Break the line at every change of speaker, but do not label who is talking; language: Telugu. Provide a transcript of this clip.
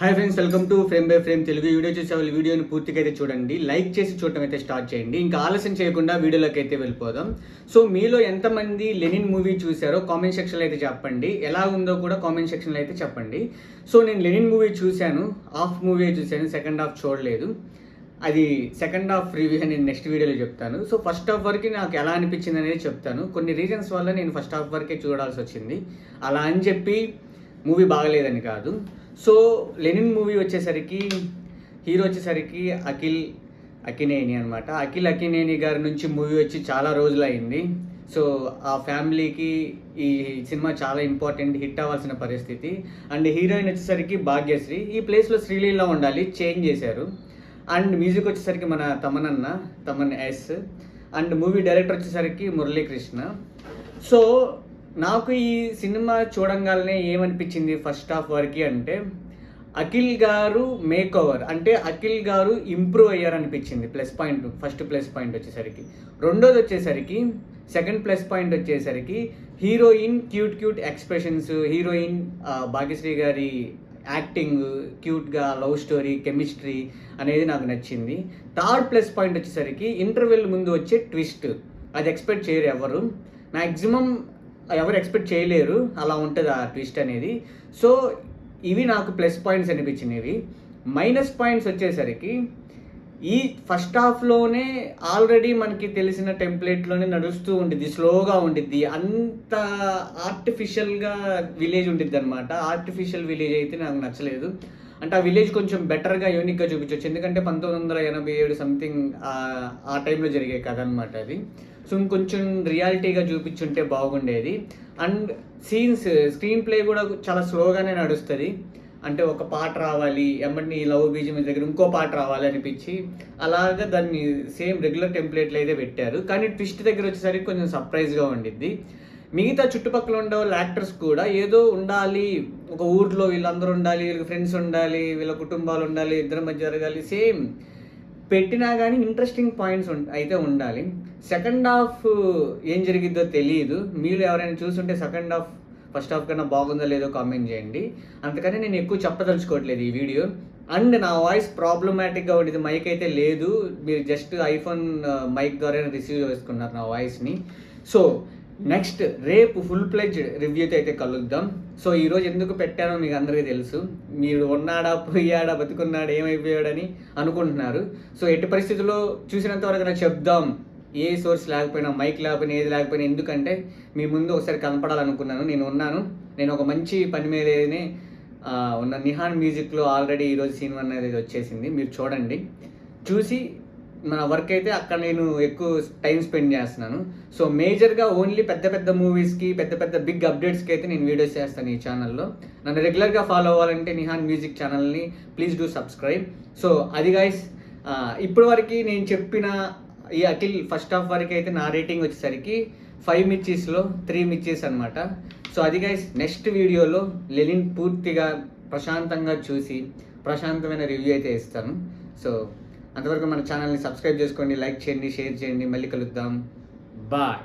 Hi friends, welcome to frame by frame Telugu. Video చూసే వాళ్ళు వీడియోని పూర్తిగా అయితే చూడండి, లైక్ చేసి చూడటం అయితే స్టార్ట్ చేయండి. ఇంకా ఆలస్యం చేయకుండా వీడియోలోకి అయితే వెళ్ళిపోదాం. సో మీలో ఎంతమంది లెనిన్ మూవీ చూసారో కామెంట్ సెక్షన్లో అయితే చెప్పండి, ఎలా ఉందో కూడా కామెంట్ సెక్షన్లో అయితే చెప్పండి. సో నేను లెనిన్ మూవీ చూశాను, హాఫ్ మూవీ చూశాను, సెకండ్ హాఫ్ చూడలేదు. అది సెకండ్ హాఫ్ రివ్యూ నేను నెక్స్ట్ వీడియోలో చెప్తాను. సో ఫస్ట్ హాఫ్ వరకు నాకు ఎలా అనిపించింది అనేది చెప్తాను. కొన్ని రీజన్స్ వల్ల నేను ఫస్ట్ హాఫ్ వరకే చూడాల్సి వచ్చింది. అలా అని చెప్పి మూవీ బాగలేదని కాదు. సో లెనిన్ మూవీ వచ్చేసరికి హీరో వచ్చేసరికి అఖిల్ అక్కినేని అనమాట. అఖిల్ అక్కినేని గారి నుంచి మూవీ వచ్చి చాలా రోజులు అయింది. సో ఆ ఫ్యామిలీకి ఈ సినిమా చాలా ఇంపార్టెంట్, హిట్ అవ్వాల్సిన పరిస్థితి. అండ్ హీరోయిన్ వచ్చేసరికి భాగ్యశ్రీ, ఈ ప్లేస్లో శ్రీలీల ఉండాలి, చేంజ్ చేశారు. అండ్ మ్యూజిక్ వచ్చేసరికి మన Thaman S. And movie director వచ్చేసరికి మురళీకృష్ణ. సో నాకు ఈ సినిమా చూడంగానే ఏమనిపించింది ఫస్ట్ హాఫ్ వరకు అంటే, అఖిల్ గారు మేక్ ఓవర్, అంటే అఖిల్ గారు ఇంప్రూవ్ అయ్యారనిపించింది. Plus point, first plus point వచ్చేసరికి. రెండోది వచ్చేసరికి, సెకండ్ ప్లస్ పాయింట్ వచ్చేసరికి heroine cute expressions, heroine Bhagyashri గారి యాక్టింగ్, క్యూట్గా లవ్ స్టోరీ, కెమిస్ట్రీ అనేది నాకు నచ్చింది. థర్డ్ ప్లస్ పాయింట్ వచ్చేసరికి ఇంటర్వెల్ ముందు వచ్చే ట్విస్ట్. అది ఎక్స్పెక్ట్ చేయరు ఎవరు, మ్యాక్సిమం ఎవరు ఎక్స్పెక్ట్ చేయలేరు, అలా ఉంటుంది ఆ ట్విస్ట్ అనేది. సో ఇవి నాకు ప్లస్ పాయింట్స్ అనిపించినవి. మైనస్ పాయింట్స్ వచ్చేసరికి, ఈ ఫస్ట్ హాఫ్లోనే ఆల్రెడీ మనకి తెలిసిన టెంప్లెట్లోనే నడుస్తూ ఉండిద్ది, స్లోగా ఉండిద్ది, అంత ఆర్టిఫిషియల్గా విలేజ్ ఉండిద్ది అనమాట. ఆర్టిఫిషియల్ విలేజ్ అయితే నాకు నచ్చలేదు. అంటే ఆ విలేజ్ కొంచెం బెటర్గా, యూనిక్గా చూపించవచ్చు. ఎందుకంటే 1987 సంథింగ్ ఆ టైంలో జరిగే కథ అనమాట అది. సో ఇంకొంచెం రియాలిటీగా చూపించుంటే బాగుండేది. అండ్ స్క్రీన్ ప్లే కూడా చాలా స్లోగానే నడుస్తుంది. అంటే ఒక పాట రావాలి, ఎమ్మడిని లవ్ బీజం దగ్గర ఇంకో పాట రావాలి అనిపించి, అలాగా దాన్ని సేమ్ రెగ్యులర్ టెంప్లెట్లు అయితే పెట్టారు. కానీ ట్విస్ట్ దగ్గర వచ్చేసరికి కొంచెం సర్ప్రైజ్గా ఉండిద్ది. మిగతా చుట్టుపక్కల ఉండే వాళ్ళ యాక్టర్స్ కూడా ఏదో ఉండాలి, ఒక ఊర్లో వీళ్ళందరూ ఉండాలి, వీళ్ళకి ఫ్రెండ్స్ ఉండాలి, వీళ్ళ కుటుంబాలు ఉండాలి, ఇద్దరి మధ్య జరగాలి, సేమ్ పెట్టినా కానీ ఇంట్రెస్టింగ్ పాయింట్స్ అయితే ఉండాలి. సెకండ్ హాఫ్ ఏం జరిగిద్దో తెలియదు. మీరు ఎవరైనా చూస్తుంటే సెకండ్ హాఫ్ ఫస్ట్ హాఫ్ కన్నా బాగుందో లేదో కామెంట్ చేయండి. అందుకని నేను ఎక్కువ చెప్పదలుచుకోవట్లేదు ఈ వీడియో. అండ్ నా వాయిస్ ప్రాబ్లమాటిక్గా ఉండేది, మైక్ అయితే లేదు, మీరు జస్ట్ ఐఫోన్ మైక్ ద్వారా రిసీవ్ చేసుకున్నారు నా వాయిస్ని. సో నెక్స్ట్ రేపు ఫుల్ ప్లెడ్జ్ రివ్యూతో అయితే కలుద్దాం. సో ఈరోజు ఎందుకు పెట్టానో మీకు అందరికీ తెలుసు. మీరు ఉన్నాడా, పోయాడా, బతుకున్నాడా, ఏమైపోయాడని అనుకుంటున్నారు. సో ఎట్టి పరిస్థితుల్లో చూసినంత వరకు నాకు చెప్దాం, ఏ సోర్స్ లేకపోయినా, మైక్ లేకపోయినా, ఏది లేకపోయినా, ఎందుకంటే మీ ముందు ఒకసారి కనపడాలనుకున్నాను. నేను ఉన్నాను, నేను ఒక మంచి పని మీదనే ఉన్న. నిహాన్ మ్యూజిక్లో ఆల్రెడీ ఈరోజు సీన్ అనేది వచ్చేసింది, మీరు చూడండి. చూసి మన వర్క్ అయితే అక్కడ నేను ఎక్కువ టైం స్పెండ్ చేస్తున్నాను. సో మేజర్గా ఓన్లీ పెద్ద మూవీస్కి, పెద్ద బిగ్ అప్డేట్స్కి అయితే నేను వీడియోస్ చేస్తాను ఈ ఛానల్లో. నన్ను రెగ్యులర్గా ఫాలో అవ్వాలంటే నిహాన్ మ్యూజిక్ ఛానల్ని ప్లీజ్ డూ సబ్స్క్రైబ్. సో అది గైస్, ఇప్పటి వరకు నేను చెప్పిన ఈ అఖిల్ ఫస్ట్ హాఫ్ వరకు అయితే నా రేటింగ్ వచ్చేసరికి 5 మిర్చీస్లో 3 మిర్చీస్ అనమాట. సో అది గైస్, నెక్స్ట్ వీడియోలో లెనిన్ పూర్తిగా ప్రశాంతంగా చూసి ప్రశాంతమైన రివ్యూ అయితే ఇస్తాను. సో అంతవరకు మన ఛానల్ని సబ్స్క్రైబ్ చేసుకోండి, లైక్ చేయండి, షేర్ చేయండి. మళ్ళీ కలుద్దాం, బాయ్.